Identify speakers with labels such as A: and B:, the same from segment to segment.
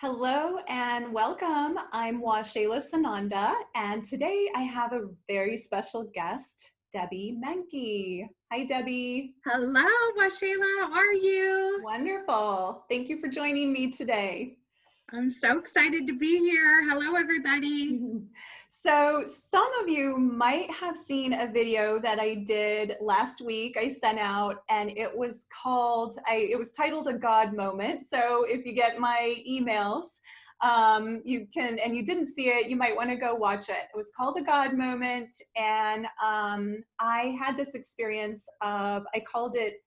A: Hello and welcome. I'm Waxela Sananda, and today I have a very special guest, Debbie Menke. Hi, Debbie.
B: Hello, Waxela. How are you?
A: Wonderful. Thank you for joining me today.
B: I'm so excited to be here. Hello, everybody.
A: So some of you might have seen a video that I did last week. I sent out, and it was titled A God Moment. So if you get my emails, you can, and you didn't see it, you might want to go watch it. It was called A God Moment. And I had this experience I called it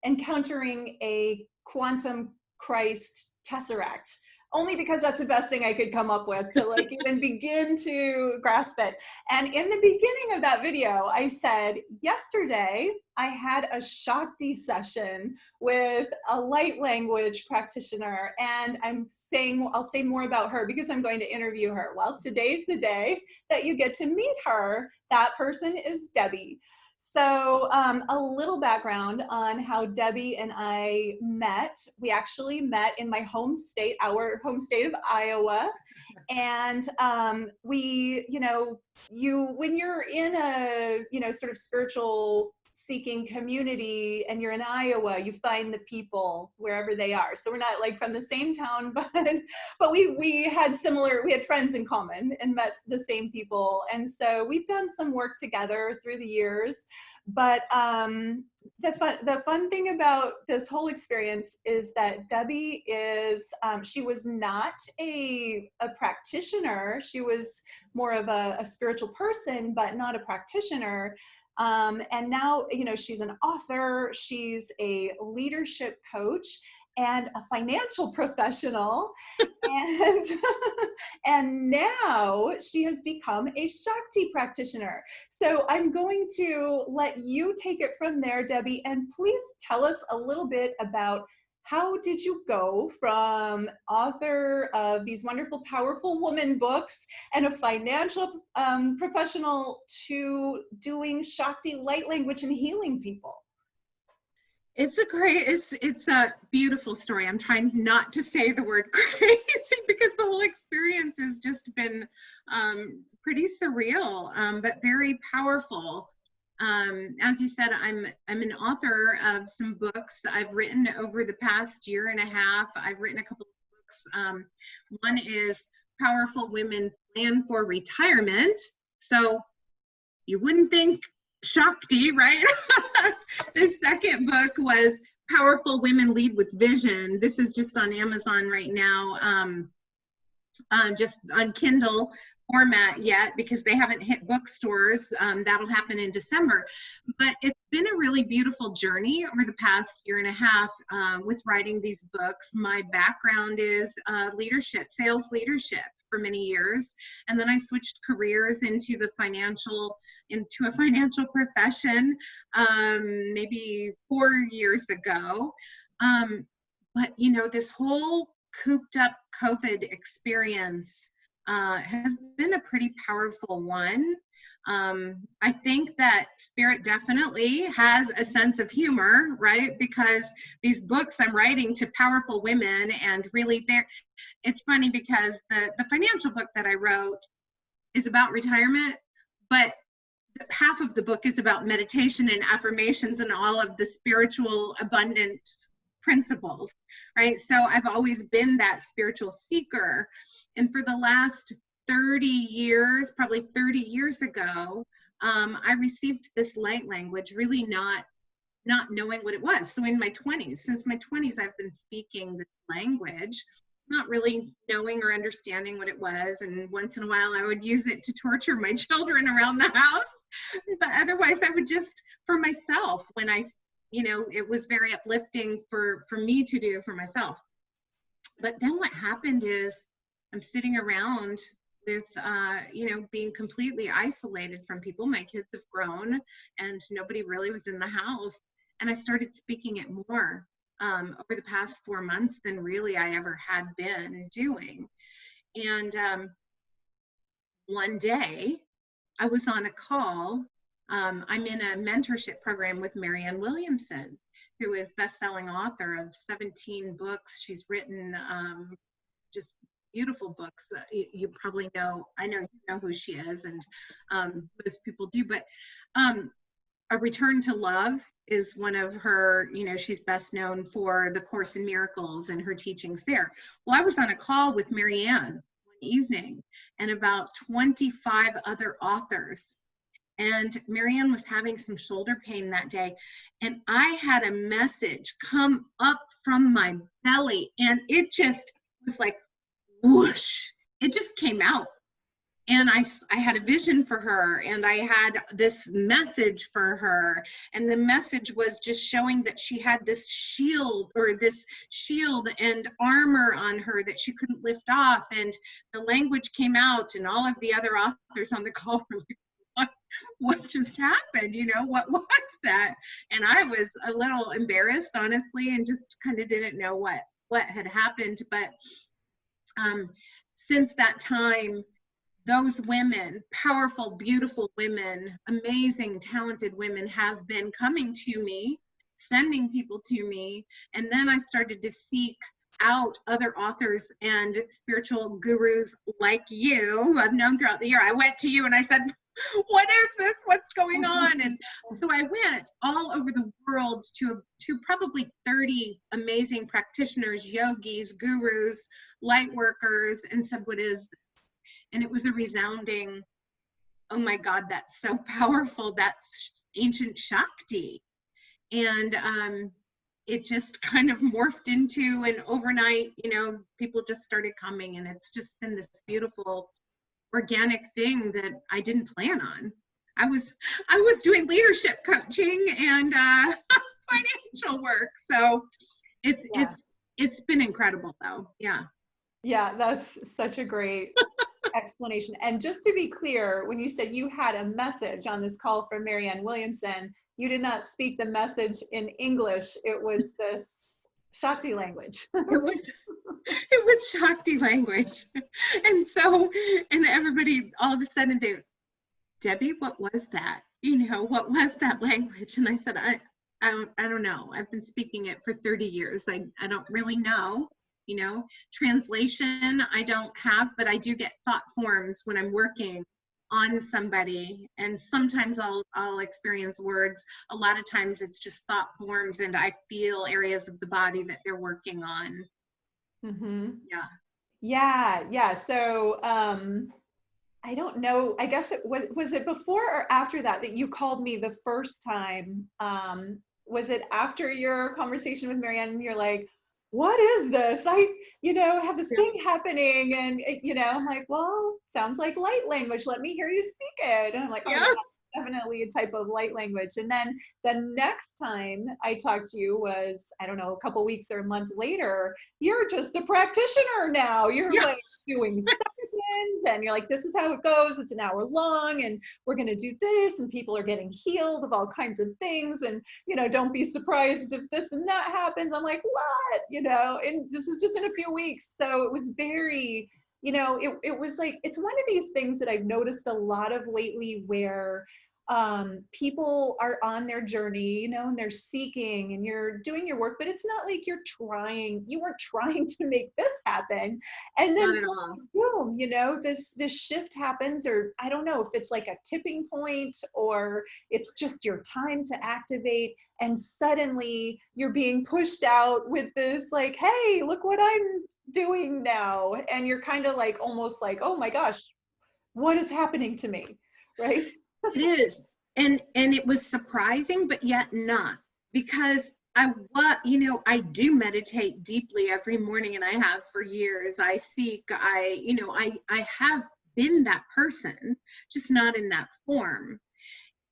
A: encountering a quantum Christ tesseract, only because that's the best thing I could come up with to even begin to grasp it. And in the beginning of that video, I said, yesterday I had a Shakti session with a light language practitioner, and I'll say more about her because I'm going to interview her. Well, today's the day that you get to meet her. That person is Debbie. So a little background on how Debbie and I met. We actually met in my home state, our home state of Iowa. And when you're in a, sort of spiritual seeking community and you're in Iowa, you find the people wherever they are. So we're not like from the same town, but we had friends in common and met the same people. And so we've done some work together through the years. But the fun thing about this whole experience is that Debbie she was not a practitioner. She was more of a spiritual person, but not a practitioner. And now, she's an author, she's a leadership coach, and a financial professional. And, and now she has become a Shakti practitioner. So I'm going to let you take it from there, Debbie, and please tell us a little bit about how did you go from author of these wonderful, powerful woman books and a financial professional to doing Shakti light language and healing people?
B: It's a beautiful story. I'm trying not to say the word crazy because the whole experience has just been pretty surreal, but very powerful. As you said, I'm an author of some books I've written over the past year and a half. I've written a couple of books. One is Powerful Women Plan for Retirement. So you wouldn't think Shakti, right? The second book was Powerful Women Lead with Vision. This is just on Amazon right now, just on Kindle format yet because they haven't hit bookstores. That'll happen in December. But it's been a really beautiful journey over the past year and a half with writing these books. My background is leadership, sales leadership for many years. And then I switched careers into a financial profession maybe 4 years ago. But this whole cooped up COVID experience has been a pretty powerful one. I think that Spirit definitely has a sense of humor, right? Because these books I'm writing to powerful women, and really it's funny because the financial book that I wrote is about retirement, but half of the book is about meditation and affirmations and all of the spiritual abundance principles, right? So I've always been that spiritual seeker. And for the last 30 years, probably 30 years ago, I received this light language, really not knowing what it was. So in my 20s, since my 20s, I've been speaking this language, not really knowing or understanding what it was. And once in a while, I would use it to torture my children around the house. But otherwise, I would just, for myself, when it was very uplifting for me to do for myself. But then what happened is I'm sitting around with, being completely isolated from people. My kids have grown and nobody really was in the house. And I started speaking it more over the past 4 months than really I ever had been doing. And one day I was on a call. I'm in a mentorship program with Marianne Williamson, who is best-selling author of 17 books. She's written just beautiful books. You probably know, I know you know who she is, and most people do, but A Return to Love is one of her, she's best known for the Course in Miracles and her teachings there. Well, I was on a call with Marianne one evening and about 25 other authors. And Marianne was having some shoulder pain that day. And I had a message come up from my belly, and it just was like, whoosh, it just came out. And I had a vision for her, and I had this message for her. And the message was just showing that she had this shield and armor on her that she couldn't lift off. And the language came out, and all of the other authors on the call were like, what just happened? What was that? And I was a little embarrassed, honestly, and just kind of didn't know what had happened. But since that time, those women, powerful, beautiful women, amazing, talented women, have been coming to me, sending people to me. And then I started to seek out other authors and spiritual gurus like you, who I've known throughout the year. I went to you and I said, what is this? What's going on? And so I went all over the world to probably 30 amazing practitioners, yogis, gurus, light workers, and said, what is this? And it was a resounding, oh my God, that's so powerful. That's ancient Shakti. And it just kind of morphed into an overnight, people just started coming, and it's just been this beautiful organic thing that I didn't plan on. I was doing leadership coaching and financial work. So it's been incredible though. Yeah.
A: Yeah, that's such a great explanation. And just to be clear, when you said you had a message on this call from Marianne Williamson, you did not speak the message in English. It was this Shakti language.
B: It was Shakti language. And everybody all of a sudden, Debbie, what was that? What was that language? And I said, I don't know. I've been speaking it for 30 years. I don't really know. Translation I don't have, but I do get thought forms when I'm working on somebody, and sometimes I'll experience words. A lot of times it's just thought forms, and I feel areas of the body that they're working on.
A: Mm-hmm.
B: Yeah.
A: Yeah. So I don't know, I guess was it before or after that you called me the first time? Was it after your conversation with Marianne and you're like, what is this? I have this thing happening, and I'm like, well, sounds like light language. Let me hear you speak it. And I'm like, oh, yeah, definitely a type of light language. And then the next time I talked to you was, I don't know, a couple weeks or a month later. You're just a practitioner now. You're like doing sessions, and you're like, this is how it goes. It's an hour long, and we're going to do this, and people are getting healed of all kinds of things. And, don't be surprised if this and that happens. I'm like, what? And this is just in a few weeks. So it was very, it was like, it's one of these things that I've noticed a lot of lately where people are on their journey, and they're seeking, and you're doing your work, but it's not like you weren't trying to make this happen. And then boom, this shift happens, or I don't know if it's like a tipping point or it's just your time to activate. And suddenly you're being pushed out with this, like, hey, look what I'm doing now. And you're kind of like, almost like, oh my gosh, what is happening to me? Right?
B: It is. And it was surprising, but yet not, because I do meditate deeply every morning, and I have for years. I have been that person, just not in that form.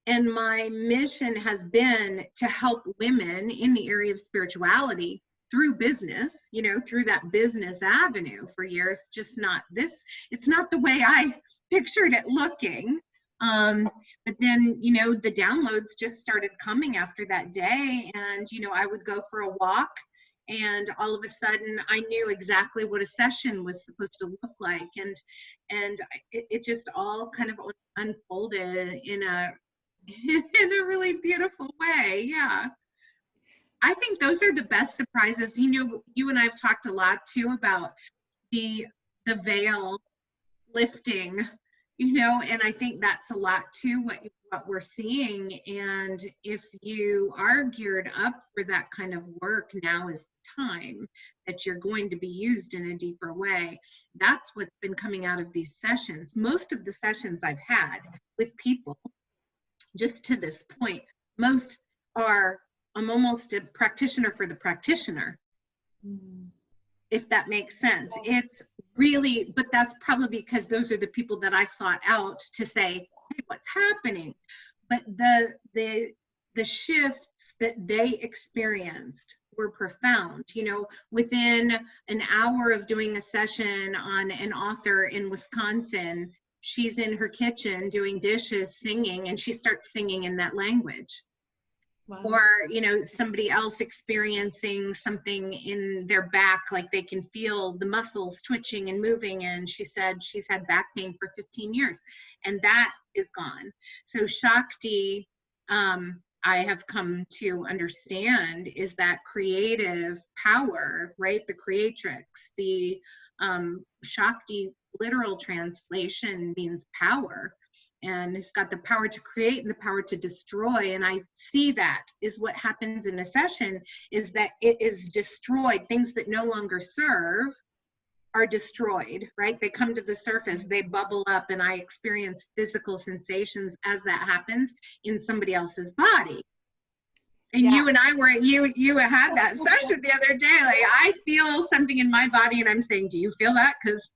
B: And my mission has been to help women in the area of spirituality through business, through that business avenue for years, just not this. It's not the way I pictured it looking. But then, the downloads just started coming after that day. And, I would go for a walk, and all of a sudden I knew exactly what a session was supposed to look like. And it just all kind of unfolded in a really beautiful way. Yeah. I think those are the best surprises. You and I have talked a lot too about the the veil lifting, and I think that's a lot too what we're seeing. And if you are geared up for that kind of work, now is the time that you're going to be used in a deeper way. That's what's been coming out of these sessions. Most of the sessions I've had with people just to this point, most are, I'm almost a practitioner for the practitioner, if that makes sense. It's really, but that's probably because those are the people that I sought out to say, hey, what's happening? But the shifts that they experienced were profound. Within an hour of doing a session on an author in Wisconsin, she's in her kitchen doing dishes, singing, and she starts singing in that language. Wow. Or, somebody else experiencing something in their back, like they can feel the muscles twitching and moving. And she said she's had back pain for 15 years and that is gone. So Shakti, I have come to understand, is that creative power, right? The creatrix, the Shakti literal translation means power. And it's got the power to create and the power to destroy. And I see that is what happens in a session, is that it is destroyed. Things that no longer serve are destroyed, right? They come to the surface, they bubble up, and I experience physical sensations as that happens in somebody else's body. And yeah. You and I were, you had that session the other day. Like, I feel something in my body and I'm saying, do you feel that? Because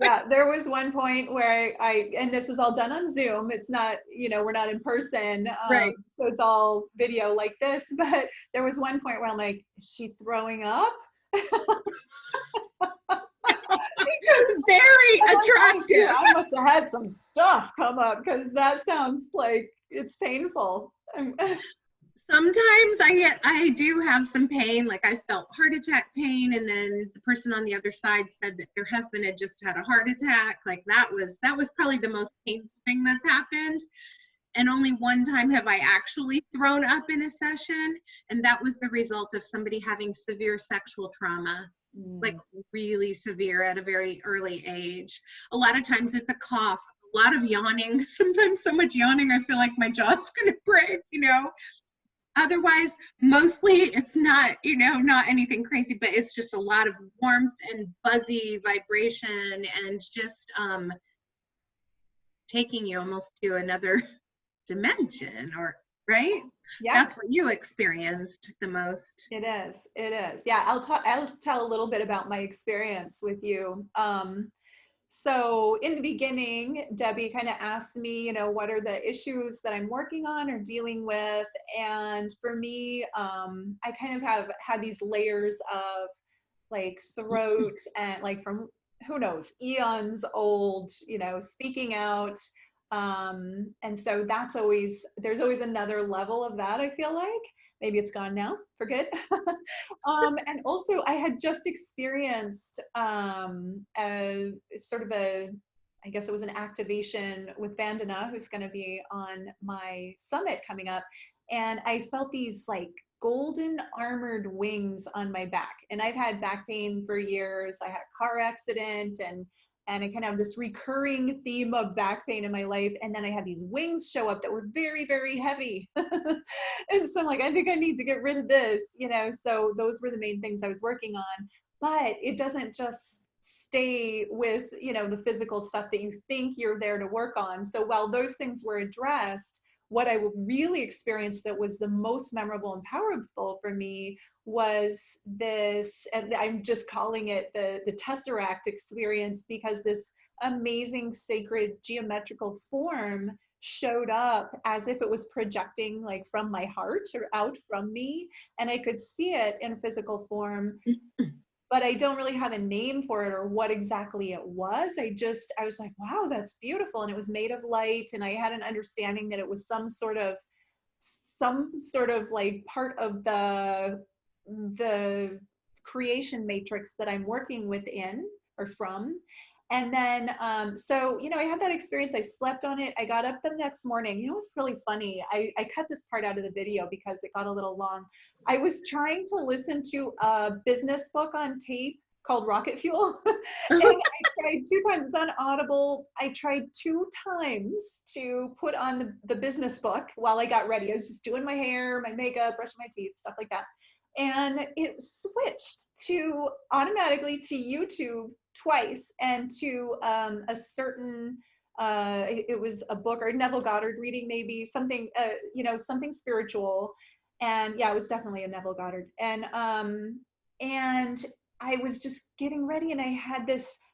A: yeah, there was one point where and this is all done on Zoom. It's not, we're not in person.
B: Right.
A: So it's all video like this. But there was one point where I'm like, is she throwing up?
B: Very attractive.
A: I must have had some stuff come up because that sounds like it's painful.
B: Sometimes I do have some pain, like I felt heart attack pain, and then the person on the other side said that their husband had just had a heart attack. Like that was probably the most painful thing that's happened. And only one time have I actually thrown up in a session, and that was the result of somebody having severe sexual trauma, like really severe at a very early age. A lot of times it's a cough, a lot of yawning, sometimes so much yawning I feel like my jaw's gonna break, Otherwise, mostly it's not, not anything crazy, but it's just a lot of warmth and fuzzy vibration and just taking you almost to another dimension, or right? Yeah. That's what you experienced the most.
A: It is. Yeah, I'll tell a little bit about my experience with you. So in the beginning, Debbie kind of asked me, what are the issues that I'm working on or dealing with? And for me, I kind of have had these layers of like throat and like from, who knows, eons old, speaking out. And so there's always another level of that, I feel like. Maybe it's gone now for good. And also I had just experienced a sort of I guess it was an activation with Vandana, who's going to be on my summit coming up. And I felt these like golden armored wings on my back. And I've had back pain for years. I had a car accident and I kind of have this recurring theme of back pain in my life. And then I had these wings show up that were very, very heavy. And so I'm like, I think I need to get rid of this, so those were the main things I was working on. But it doesn't just stay with, the physical stuff that you think you're there to work on. So while those things were addressed, what I really experienced that was the most memorable and powerful for me was this, and I'm just calling it the Tesseract experience, because this amazing sacred geometrical form showed up as if it was projecting like from my heart or out from me, and I could see it in physical form. But I don't really have a name for it or what exactly it was. I was like, wow, that's beautiful. And it was made of light. And I had an understanding that it was some sort of like part of the creation matrix that I'm working within or from. And then, so, I had that experience. I slept on it. I got up the next morning. It was really funny. I cut this part out of the video because it got a little long. I was trying to listen to a business book on tape called Rocket Fuel. And I tried 2 times. It's on Audible. I tried 2 times to put on the business book while I got ready. I was just doing my hair, my makeup, brushing my teeth, stuff like that. And it switched to automatically to YouTube twice, and to a certain it was a book or Neville Goddard reading, maybe something something spiritual. And yeah, it was definitely a Neville Goddard. And I was just getting ready, and I had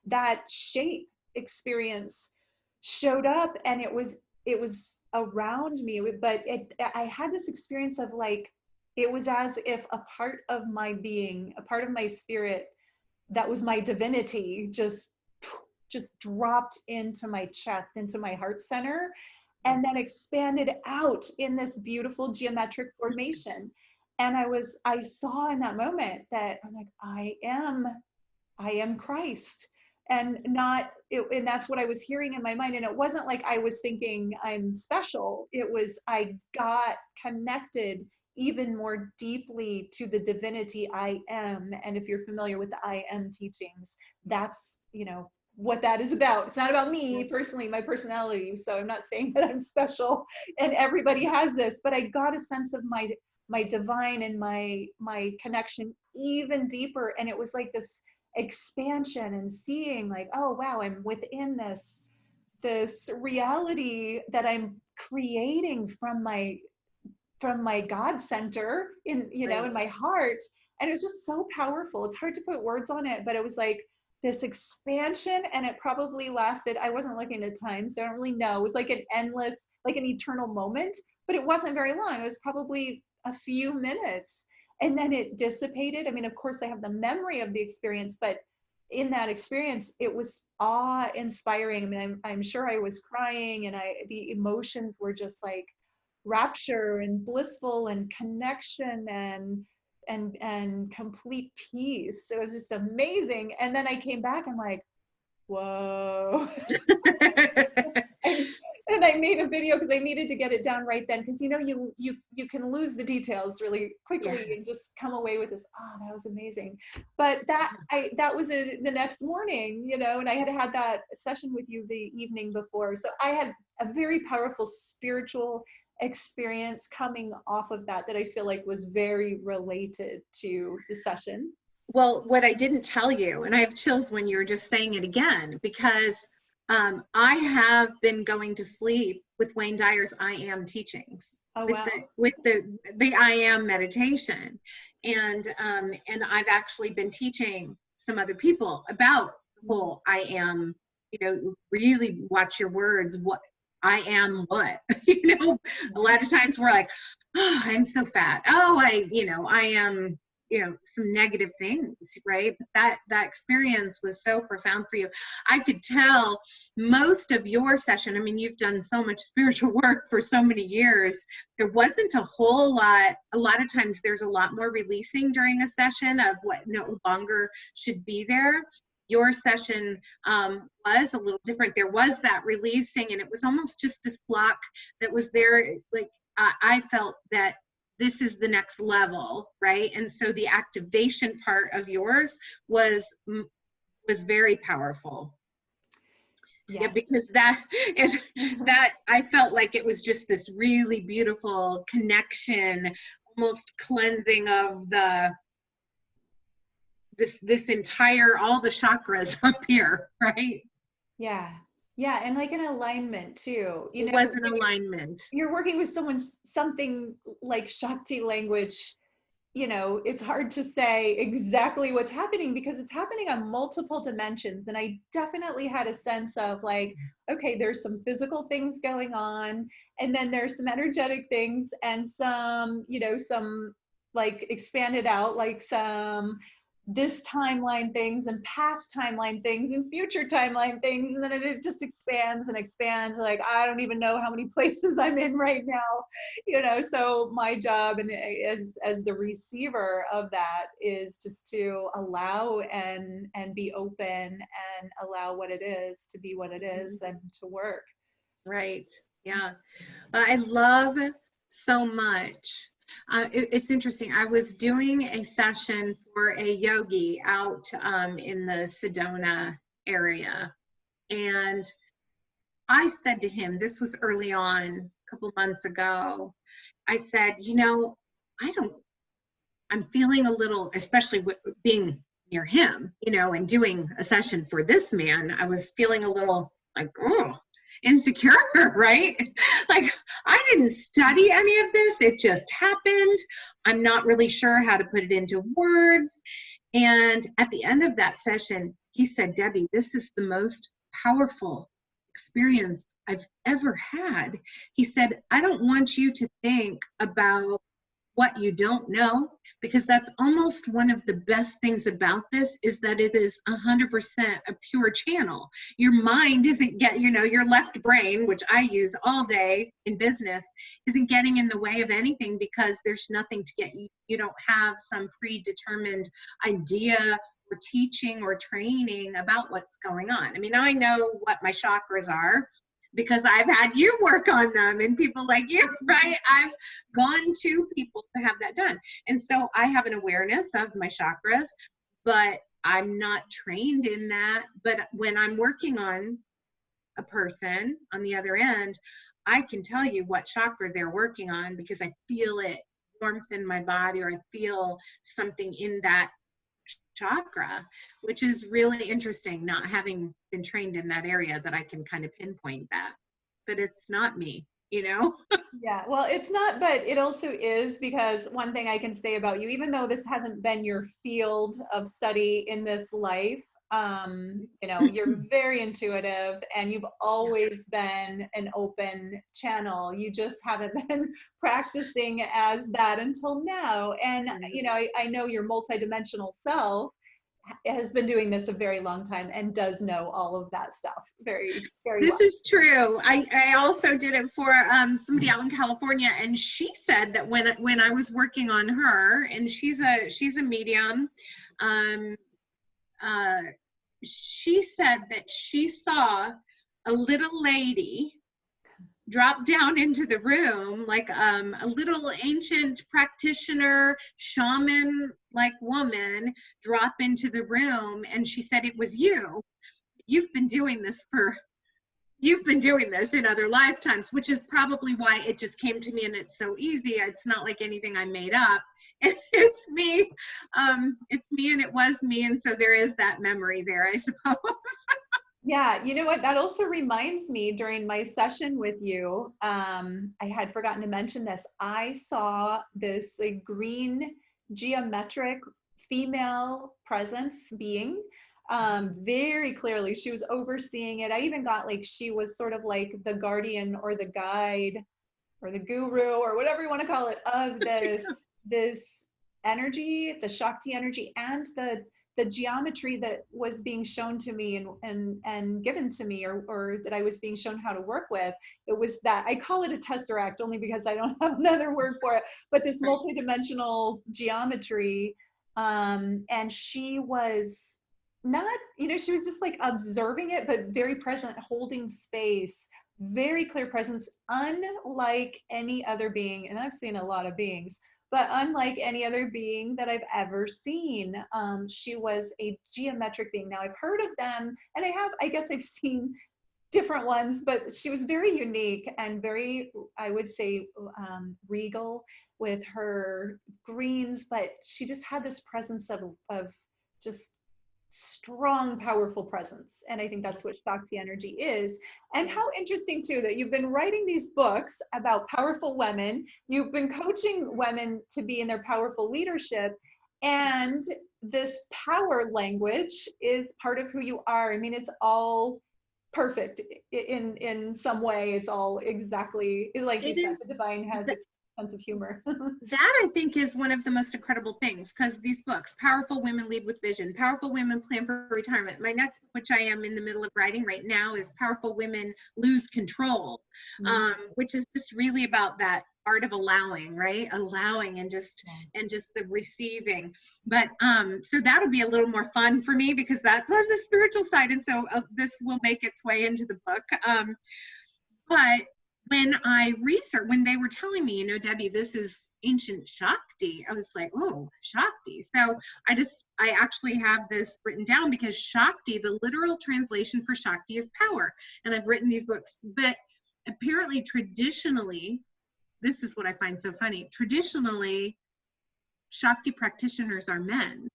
A: that shape experience showed up, and it was around me, but I had this experience of like, it was as if a part of my being, a part of my spirit that was my divinity, just dropped into my chest, into my heart center, and then expanded out in this beautiful geometric formation. And I saw in that moment that I'm like, I am Christ. And and that's what I was hearing in my mind. And it wasn't like I was thinking I'm special. It was, I got connected even more deeply to the divinity I am. And if you're familiar with the I am teachings, that's, what that is about. It's not about me personally, my personality. So I'm not saying that I'm special and everybody has this, but I got a sense of my divine and my connection even deeper. And it was like this expansion and seeing like, oh wow, I'm within this reality that I'm creating from my God center in
B: Right.
A: my heart. And it was just so powerful. It's hard to put words on it, but it was like this expansion, and it probably lasted, I wasn't looking at time, so I don't really know. It was like an endless, like an eternal moment, but it wasn't very long. It was probably a few minutes. And then it dissipated. I mean, of course, I have the memory of the experience, but in that experience, it was awe inspiring. I mean, I'm sure I was crying, and the emotions were just like rapture and blissful and connection and complete peace. It was just amazing. And then I came back, I'm like, whoa. And I made a video because I needed to get it down right then, because you can lose the details really
B: Yeah.
A: quickly and just come away with this, oh, that was amazing. But that was the next morning, and I had that session with you the evening before. So I had a very powerful spiritual experience coming off of that I feel like was very related to the session.
B: Well, what I didn't tell you, and I have chills when you were just saying it again, because I have been going to sleep with Wayne Dyer's I Am teachings,
A: Oh
B: with
A: wow.
B: the I Am meditation, and I've actually been teaching some other people about the whole I Am. Really watch your words. What I am, what a lot of times we're like, oh, I'm so fat. Oh, I am some negative things, right? But that experience was so profound for you. I could tell most of your session, I mean, you've done so much spiritual work for so many years, there wasn't a lot of times there's a lot more releasing during a session of what no longer should be there. Your session was a little different. There was that releasing, and it was almost just this block that was there. Like I felt that this is the next level, right? And so the activation part of yours was very powerful. Yeah,
A: Yeah.
B: because that I felt like it was just this really beautiful connection, almost cleansing of this entire, all the chakras up here, right?
A: Yeah. Yeah. And like an alignment too,
B: It was an alignment.
A: you're working with something like Shakti language, it's hard to say exactly what's happening because it's happening on multiple dimensions. And I definitely had a sense of like, okay, there's some physical things going on, and then there's some energetic things, and some like expanded out, like some this timeline things and past timeline things and future timeline things, and then it just expands and expands. Like, I don't even know how many places I'm in right now. So my job, and as the receiver of that, is just to allow and be open and allow what it is to be what it is and to work.
B: Right. Yeah. I love so much It's interesting. I was doing a session for a yogi out in the Sedona area. And I said to him, this was early on, a couple months ago, I said, you know, I'm feeling a little, especially with being near him, you know, and doing a session for this man, I was feeling a little like, oh, insecure, right? Like, I didn't study any of this. It just happened. I'm not really sure how to put it into words. And at the end of that session, he said, Debbie, this is the most powerful experience I've ever had. He said, I don't want you to think about what you don't know, because that's almost one of the best things about this, is that it is 100% a pure channel. Your mind isn't your left brain, which I use all day in business, isn't getting in the way of anything, because there's nothing to get you. You don't have some predetermined idea or teaching or training about what's going on. I mean, I know what my chakras are, because I've had you work on them and people like you, right? I've gone to people to have that done. And so I have an awareness of my chakras, but I'm not trained in that. But when I'm working on a person on the other end, I can tell you what chakra they're working on, because I feel it warmth in my body, or I feel something in that chakra, which is really interesting, not having been trained in that area, that I can kind of pinpoint that. But it's not me, you know?
A: Yeah, well, it's not, but it also is, because one thing I can say about you, even though this hasn't been your field of study in this life, you're very intuitive, and you've always been an open channel. You just haven't been practicing as that until now. And, I know your multidimensional self has been doing this a very long time and does know all of that stuff very, very
B: This
A: well.
B: is true. I also did it for somebody out in California, and she said that when I was working on her, and she's a medium, she said that she saw a little lady drop down into the room, like a little ancient practitioner, shaman like woman drop into the room, and she said, it was you. You've been doing this in other lifetimes, which is probably why it just came to me, and it's so easy. It's not like anything I made up. It's me. It's me, and it was me. And so there is that memory there, I suppose.
A: Yeah, you know what? That also reminds me, during my session with you, I had forgotten to mention this. I saw this green geometric female presence being very clearly. She was overseeing it. I even got she was sort of like the guardian or the guide or the guru or whatever you want to call it of this energy, the Shakti energy, and the geometry that was being shown to me and given to me, or that I was being shown how to work with. It was that, I call it a tesseract only because I don't have another word for it, but this multidimensional geometry. And she was not, she was just observing it, but very present, holding space, very clear presence, unlike any other being. And I've seen a lot of beings, but unlike any other being that I've ever seen. She was a geometric being. Now I've heard of them, and I guess I've seen different ones, but she was very unique and very, I would say, regal with her greens, but she just had this presence of just strong, powerful presence. And I think that's what Shakti energy is. And how interesting too, that you've been writing these books about powerful women. You've been coaching women to be in their powerful leadership. And this power language is part of who you are. I mean, it's all perfect in some way. It's all exactly, like you said, the divine has a sense of humor.
B: That, I think, is one of the most incredible things, because these books, Powerful Women Lead with Vision, Powerful Women Plan for Retirement. My next, which I am in the middle of writing right now, is Powerful Women Lose Control, which is just really about that art of allowing, right? Allowing and just the receiving. But so that'll be a little more fun for me, because that's on the spiritual side, and so this will make its way into the book. But when they were telling me, Debbie, this is ancient Shakti, I was like, oh, Shakti. So I actually have this written down, because Shakti, the literal translation for Shakti is power. And I've written these books, but apparently traditionally, this is what I find so funny. Traditionally, Shakti practitioners are men.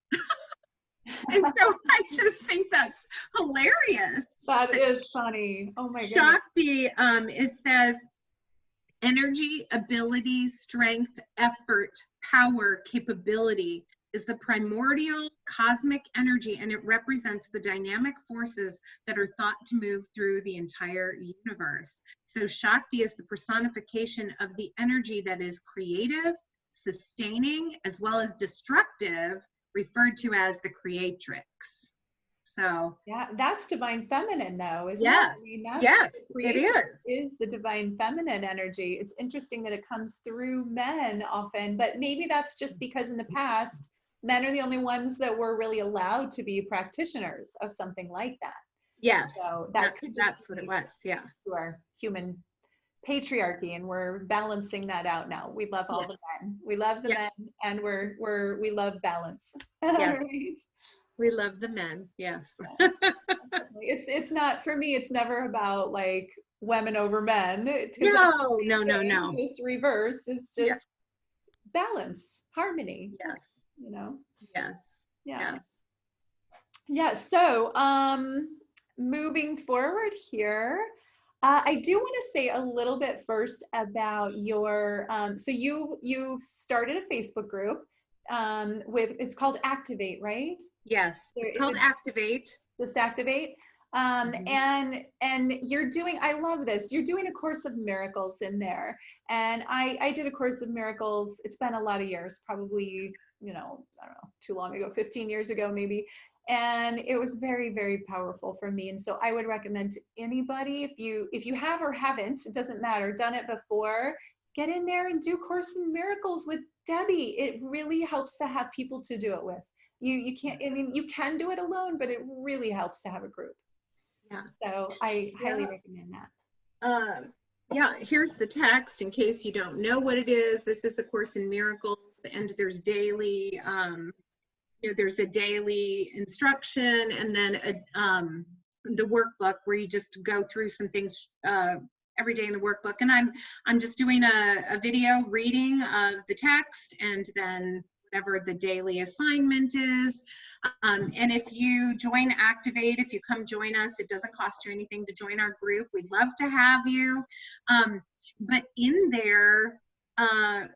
B: And so I just think that's hilarious.
A: That is funny. Oh my goodness.
B: Shakti, it says energy, ability, strength, effort, power, capability is the primordial cosmic energy, and it represents the dynamic forces that are thought to move through the entire universe. So Shakti is the personification of the energy that is creative, sustaining, as well as destructive, referred to as the creatrix. So
A: yeah, that's divine feminine though, isn't it?
B: yes,
A: I mean, that's
B: yes, it
A: is the divine feminine energy. It's interesting that it comes through men often, but maybe that's just because in the past, men are the only ones that were really allowed to be practitioners of something like that.
B: Yes,
A: So that could just
B: that's what it was. Yeah.
A: To our human patriarchy, and we're balancing that out now. We love all
B: Yes.
A: the men. We love the
B: Yes.
A: men, and we love balance.
B: Yes.
A: Right?
B: We love the men. Yes.
A: It's not, for me, it's never about like women over men.
B: No.
A: Just reverse. It's
B: Yeah.
A: just balance, harmony.
B: Yes. Yes.
A: Yeah.
B: Yes.
A: Yeah. So moving forward here, I do want to say a little bit first about your so you started a Facebook group with, it's called Activate, right?
B: Yes. It's called Activate.
A: Just Activate. And you're doing, I love this, you're doing a Course of Miracles in there. And I did a Course of Miracles, it's been a lot of years, probably, I don't know, too long ago, 15 years ago maybe. And it was very, very powerful for me. And so I would recommend to anybody, if you have or haven't, it doesn't matter, done it before, get in there and do Course in Miracles with Debbie. It really helps to have people to do it with. You can't, I mean, you can do it alone, but it really helps to have a group.
B: Yeah.
A: So I highly recommend
B: that. Yeah, here's the text in case you don't know what it is. This is the Course in Miracles, and there's daily, there's a daily instruction, and then the workbook where you just go through some things every day in the workbook. And I'm just doing a video reading of the text, and then whatever the daily assignment is. And if you join Activate, if you come join us, it doesn't cost you anything to join our group. We'd love to have you. But in there,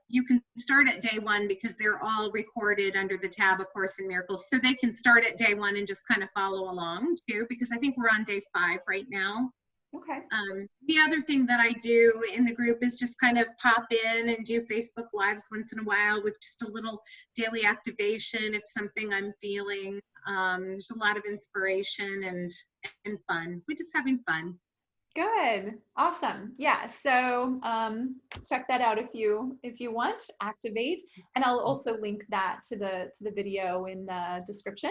B: you can start at day one, because they're all recorded under the tab of Course in Miracles. So they can start at day one and just kind of follow along too, because I think we're on day 5 right now.
A: Okay.
B: The other thing that I do in the group is just kind of pop in and do Facebook Lives once in a while with just a little daily activation if something I'm feeling. There's a lot of inspiration and fun. We're just having fun.
A: Good. Awesome. Yeah. So check that out if you want, Activate. And I'll also link that to the video in the description.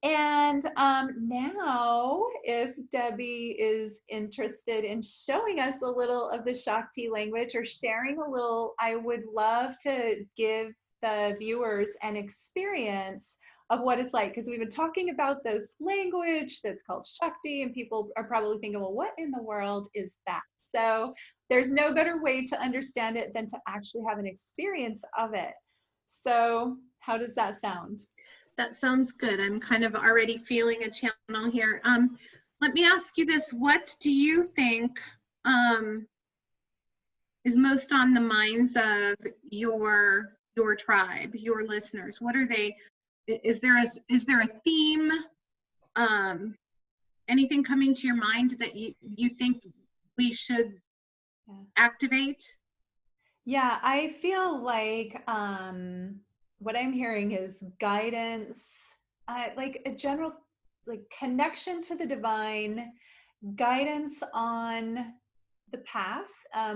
A: And now, if Debbie is interested in showing us a little of the Shakti language or sharing a little, I would love to give the viewers an experience of what it's like, because we've been talking about this language that's called Shakti, and people are probably thinking, well, what in the world is that? So there's no better way to understand it than to actually have an experience of it. So how does that sound?
B: That sounds good. I'm kind of already feeling a channel here. Let me ask you this. What do you think is most on the minds of your tribe, your listeners? What are they? Is there a theme? Anything coming to your mind that you think we should activate?
A: Yeah, I feel like what I'm hearing is guidance, like a general connection to the divine, guidance on the path,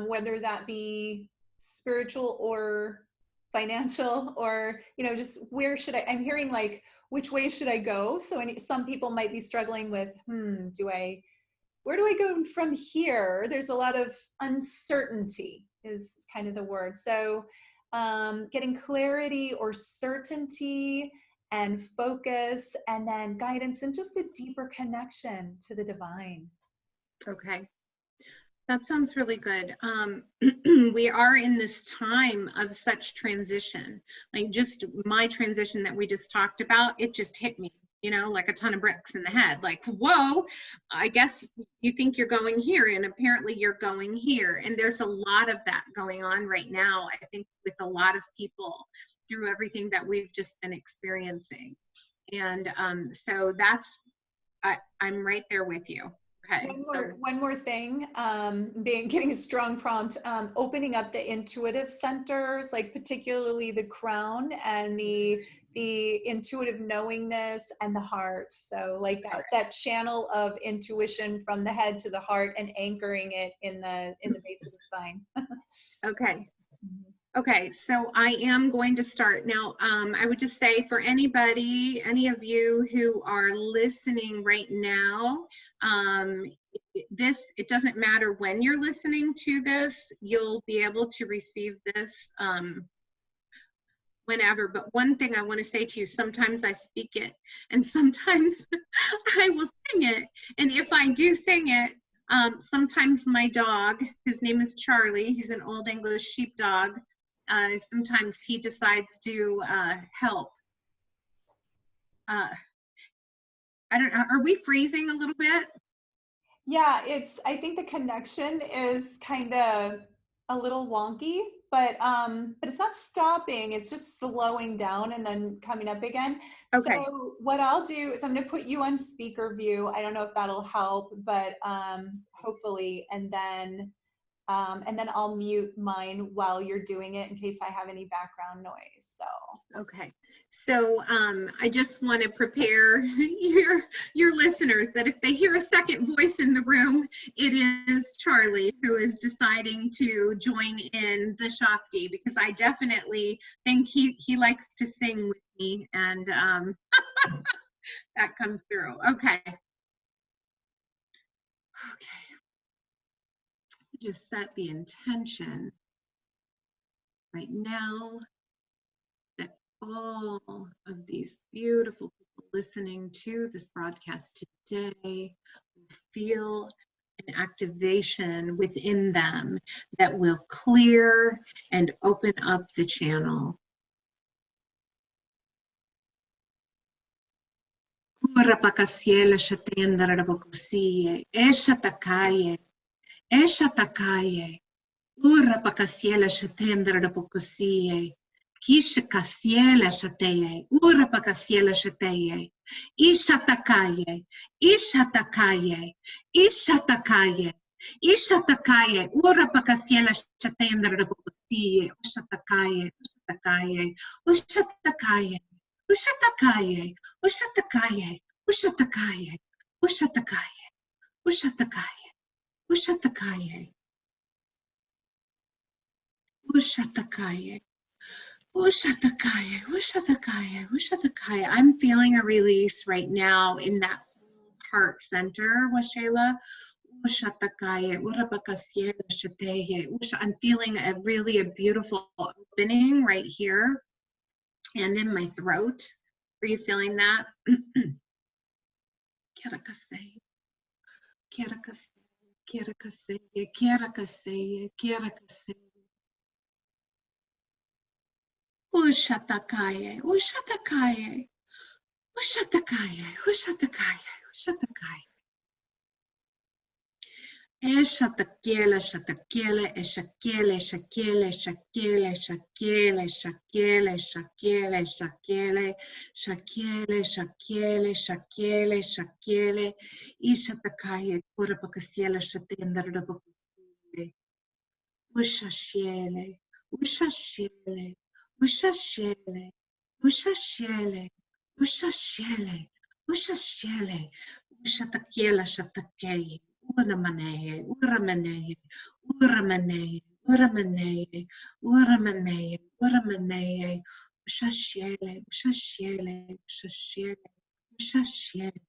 A: whether that be spiritual or financial, or just where should I'm hearing like which way should I go. So some people might be struggling with do I where do I go from here? There's a lot of uncertainty is kind of the word. So getting clarity or certainty and focus, and then guidance and just a deeper connection to the divine.
B: Okay. That sounds really good. We are in this time of such transition. Like just my transition that we just talked about, it just hit me, you know, like a ton of bricks in the head. Like, whoa, I guess you think you're going here, and apparently you're going here. And there's a lot of that going on right now, I think, with a lot of people through everything that we've just been experiencing. And so that's, I'm right there with you. Okay,
A: One more thing, getting a strong prompt, opening up the intuitive centers, like particularly the crown and the intuitive knowingness and the heart. So like that channel of intuition from the head to the heart and anchoring it in the base of the spine.
B: Okay. Okay, so I am going to start now. I would just say for anybody, any of you who are listening right now, it doesn't matter when you're listening to this, you'll be able to receive this whenever. But one thing I want to say to you, sometimes I speak it and sometimes I will sing it. And if I do sing it, sometimes my dog, his name is Charlie, he's an Old English sheepdog, sometimes he decides to help. I don't know, are we freezing a little bit?
A: Yeah, I think the connection is kind of a little wonky, but it's not stopping, it's just slowing down and then coming up again.
B: Okay.
A: So what I'll do is I'm going to put you on speaker view. I don't know if that'll help, but hopefully, and then I'll mute mine while you're doing it in case I have any background noise. So
B: Okay, so I just want to prepare your listeners that if they hear a second voice in the room, it is Charlie who is deciding to join in the Shakti, because I definitely think he likes to sing with me, and that comes through. Okay. Okay. Just set the intention right now that all of these beautiful people listening to this broadcast today will feel an activation within them that will clear and open up the channel. Ura pakasiela shatendra da pokusie. Kisha kasiela shateye. Ura pakasiela shateye. Ishatakaye. Ishatakaye. Ishatakaye. Ishatakaye. Ura pakasiela shatendra da pokusie. Ushatakaye. Ushatakaye. Ushatakaye. Ushatakaye. Ushatakaye. Ushatakaye. Ushatakaye. Ushatakaye. Ushatakaye. Ushatakaye, Ushatakaye, Ushatakaye, Ushatakaye. I'm feeling a release right now in that heart center, Waxela. Ushatakaye, Urabakasye, Ushateye. I'm feeling a beautiful opening right here and in my throat. Are you feeling that? Kirakase, Kirakase, Kirakase, Kirakase, Kirakase. Ushatakaye, Ushatakaye, Ushatakaye, Ushatakaye, Ushatakaye. Eshatakele, shatakele, eshakele, shakele, shakele, shakele, shakele, shakele, shakele, shakele, shakele, shakele, shakele, ishatakaye, kurapakasiele, shatendarabakusile. Ushashele, ushashele, ushashele, ushashele, ushashele, ushashele, ushatakiela shatakeye, uramaneye, uramaneye, uramaneye, uramaneye, uramaneye, uramaneye, ushashele, ushashele, ushashele, ushashele.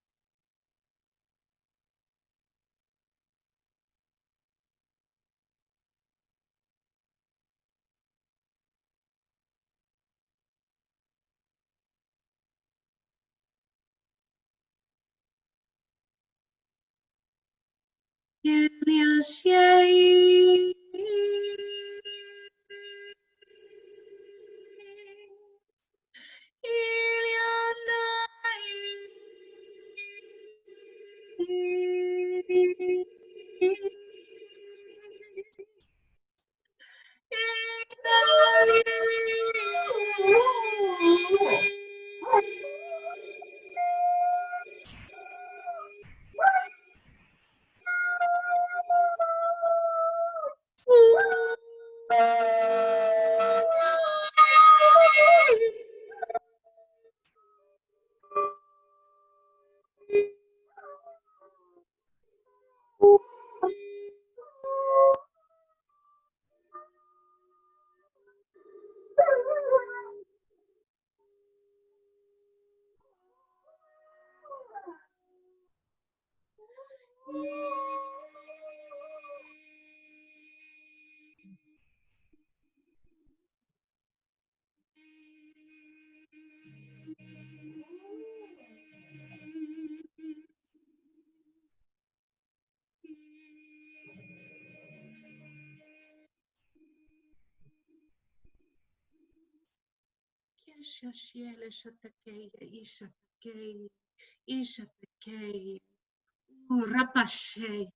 B: Rapashe,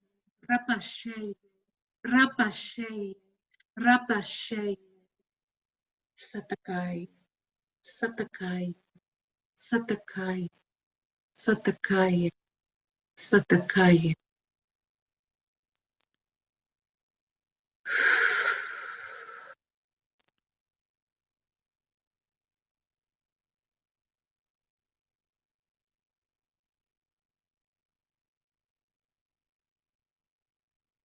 B: rapashe, rapashe, rapashe, satakai, satakai, satakai, satakai, satakai.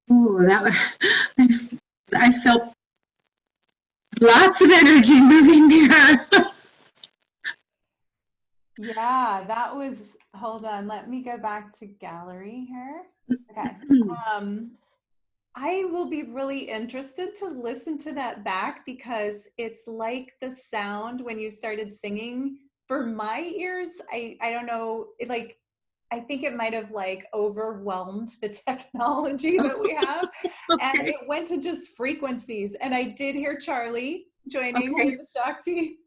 B: Ooh, I felt lots of energy moving there.
A: Yeah, that was, hold on, let me go back to gallery here. Okay. Um, I will be really interested to listen to that back because it's like the sound when you started singing for my ears. I don't know, it like I think it might have like overwhelmed the technology that we have and
B: Okay,
A: it went to just frequencies and I did hear Charlie joining
B: okay.
A: with the Shakti.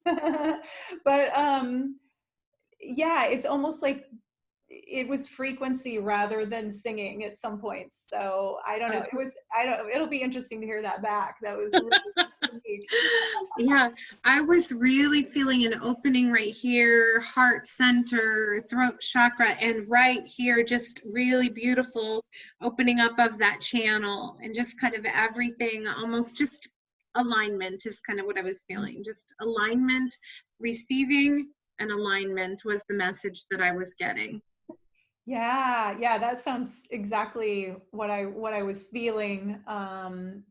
A: But yeah, it's almost like it was frequency rather than singing at some points. So I don't know. It was, I don't, it'll be interesting to hear that back. That was really unique.
B: Yeah, I was really feeling an opening right here, heart center, throat chakra, and right here, just really beautiful opening up of that channel and just kind of everything, almost just alignment is kind of what I was feeling. Just alignment, receiving and alignment was the message that I was getting.
A: Yeah, yeah, that sounds exactly what I was feeling.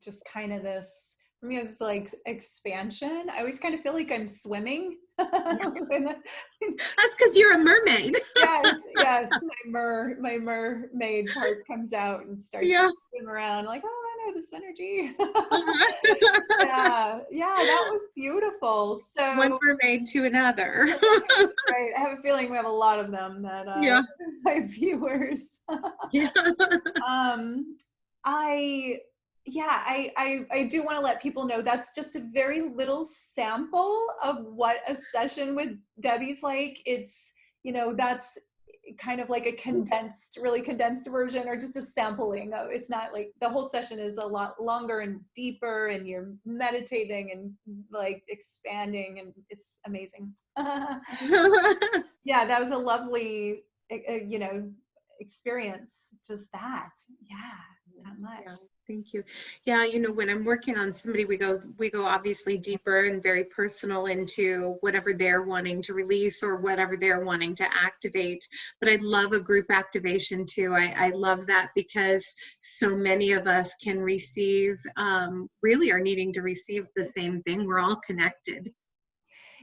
A: Just kind of this for me it's like expansion. I always kind of feel like I'm swimming. When
B: That's because you're a mermaid.
A: yes, yes, my mermaid part comes out and starts
B: Yeah.
A: swim around like, oh, I know this energy.
B: Uh-huh.
A: Yeah, yeah, that was beautiful.
B: One
A: So,
B: mermaid to another.
A: right, I have a feeling we have a lot of them that
B: Yeah.
A: my viewers.
B: Yeah.
A: um, I yeah, I do want to let people know that's just a very little sample of what a session with Debbie's like. It's, you know, that's kind of like a condensed, really condensed version or just a sampling of, it's not like the whole session is a lot longer and deeper and you're meditating and like expanding and it's amazing. Yeah, that was a lovely, you know, experience. Just that. Yeah, that much.
B: Yeah, thank you. Yeah, you know, when I'm working on somebody, we go obviously deeper and very personal into whatever they're wanting to release or whatever they're wanting to activate. But I love a group activation too. I love that because so many of us can receive, really are needing to receive the same thing. We're all connected.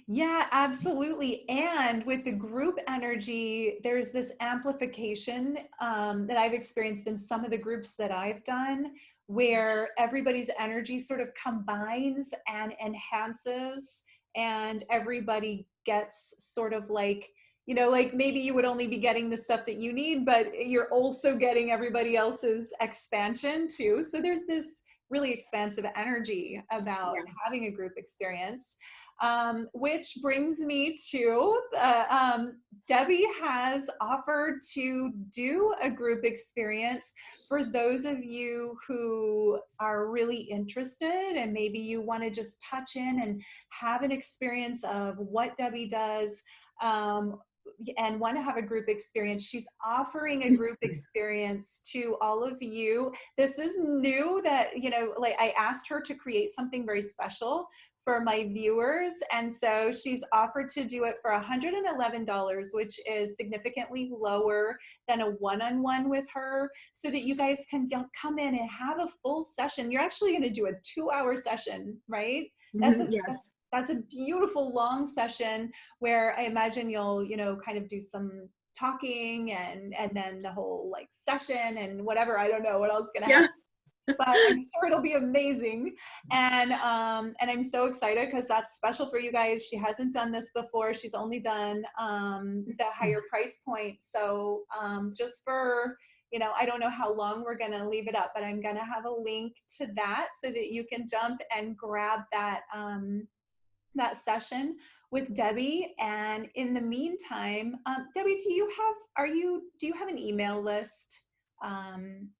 A: Yeah, absolutely. And with the group energy, there's this amplification that I've experienced in some of the groups that I've done, where everybody's energy sort of combines and enhances, and everybody gets sort of like, you know, like maybe you would only be getting the stuff that you need, but you're also getting everybody else's expansion too. So there's this really expansive energy about
B: Yeah.
A: having a group experience. Which brings me to Debbie has offered to do a group experience for those of you who are really interested and maybe you want to just touch in and have an experience of what Debbie does. And want to have a group experience. She's offering a group experience to all of you. This is new that, you know, like I asked her to create something very special for my viewers. And so she's offered to do it for $111, which is significantly lower than a one-on-one with her, so that you guys can come in and have a full session. You're actually going to do a 2-hour session, right? That's a
B: Yes.
A: that's a beautiful long session where I imagine you'll, you know, kind of do some talking and then the whole like session and whatever. I don't know what else is going to
B: Yeah.
A: happen, but I'm sure it'll be amazing. And I'm so excited because that's special for you guys. She hasn't done this before. She's only done the higher price point. So just for, you know, I don't know how long we're going to leave it up, but I'm going to have a link to that so that you can jump and grab that that session with Debbie. And in the meantime, Debbie, do you have an email list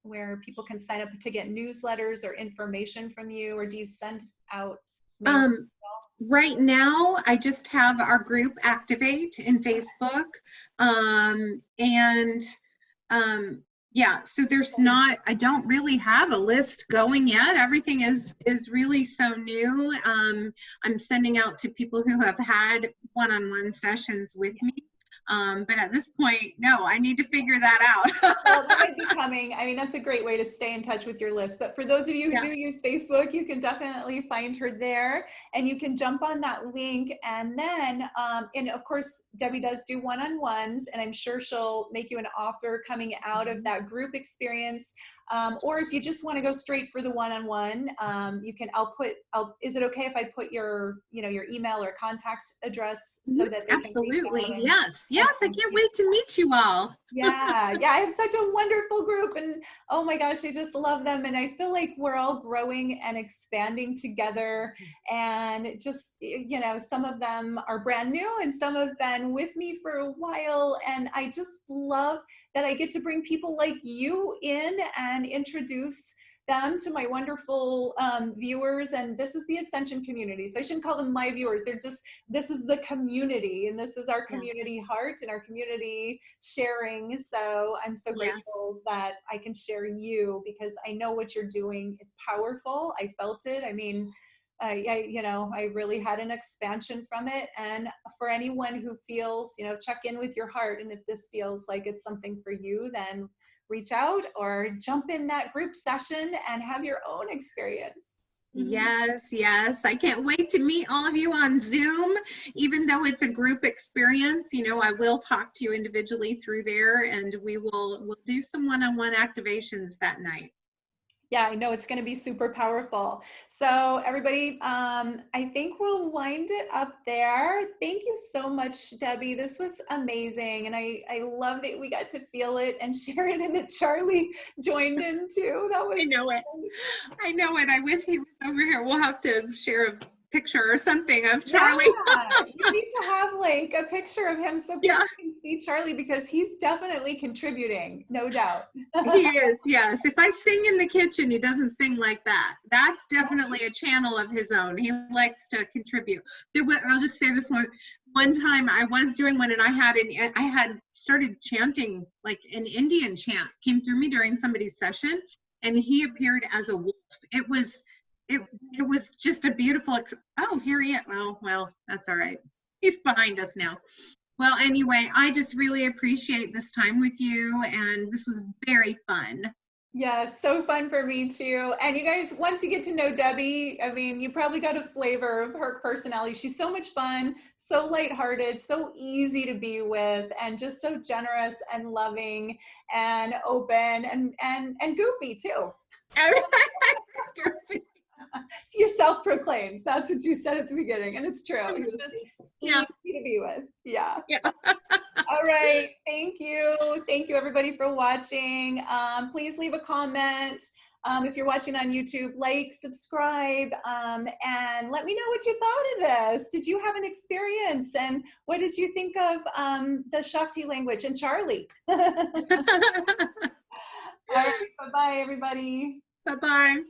A: where people can sign up to get newsletters or information from you, or do you send out mail?
B: Right now, I just have our group Activate in Facebook. And yeah, so there's not, I don't really have a list going yet. Everything is really so new. I'm sending out to people who have had one-on-one sessions with me. But at this point, no, I need to figure that out.
A: Well, that might be coming. I mean, that's a great way to stay in touch with your list. But for those of you who do use Facebook, you can definitely find her there and you can jump on that link. And then, and of course, Debbie does do one-on-ones, and I'm sure she'll make you an offer coming out of that group experience. Or if you just want to go straight for the one-on-one, you can, is it okay if I put your, you know, your email or contact address so that they
B: Absolutely.
A: can reach out?
B: Yes. Yes. I can't wait to meet you all.
A: Yeah, I have such a wonderful group, and oh my gosh, I just love them, and I feel like we're all growing and expanding together. And just, you know, some of them are brand new and some have been with me for a while, and I just love that I get to bring people like you in and introduce them to my wonderful viewers. And this is the Ascension community, so I shouldn't call them my viewers. They're just, this is the community, and this is our community heart and our community sharing. So I'm so grateful that I can share you, because I know what you're doing is powerful. I felt it. I mean, you know, I really had an expansion from it. And for anyone who feels, you know, check in with your heart, and if this feels like it's something for you, then reach out or jump in that group session and have your own experience.
B: Yes, yes. I can't wait to meet all of you on Zoom. Even though it's a group experience, you know, I will talk to you individually through there, and we'll do some one-on-one activations that night.
A: Yeah, I know it's going to be super powerful. So everybody, I think we'll wind it up there. Thank you so much, Debbie. This was amazing. And I love that we got to feel it and share it, and that Charlie joined in too. That was
B: I know it. I know it. I wish he was over here. We'll have to share a picture or something of Charlie.
A: Yeah, you need to have like a picture of him so people can see Charlie, because he's definitely contributing, no doubt.
B: He is, yes. If I sing in the kitchen, he doesn't sing like that. That's definitely a channel of his own. He likes to contribute. I'll just say this one time I was doing one, and I had started chanting like an Indian chant came through me during somebody's session, and he appeared as a wolf. It was just a beautiful, oh, here he is. Well, that's all right. He's behind us now. Well, anyway, I just really appreciate this time with you, and this was very fun.
A: Yeah, so fun for me too. And you guys, once you get to know Debbie, I mean, you probably got a flavor of her personality. She's so much fun, so lighthearted, so easy to be with, and just so generous and loving and open and goofy too.
B: Goofy.
A: So you're self-proclaimed. That's what you said at the beginning, and it's true. He's just
B: Yeah.
A: easy to be with. Yeah.
B: Yeah.
A: All right. Thank you. Thank you, everybody, for watching. Please leave a comment. If you're watching on YouTube, like, subscribe, and let me know what you thought of this. Did you have an experience? And what did you think of the Shakti language and Charlie? All right. Bye-bye, everybody.
B: Bye-bye.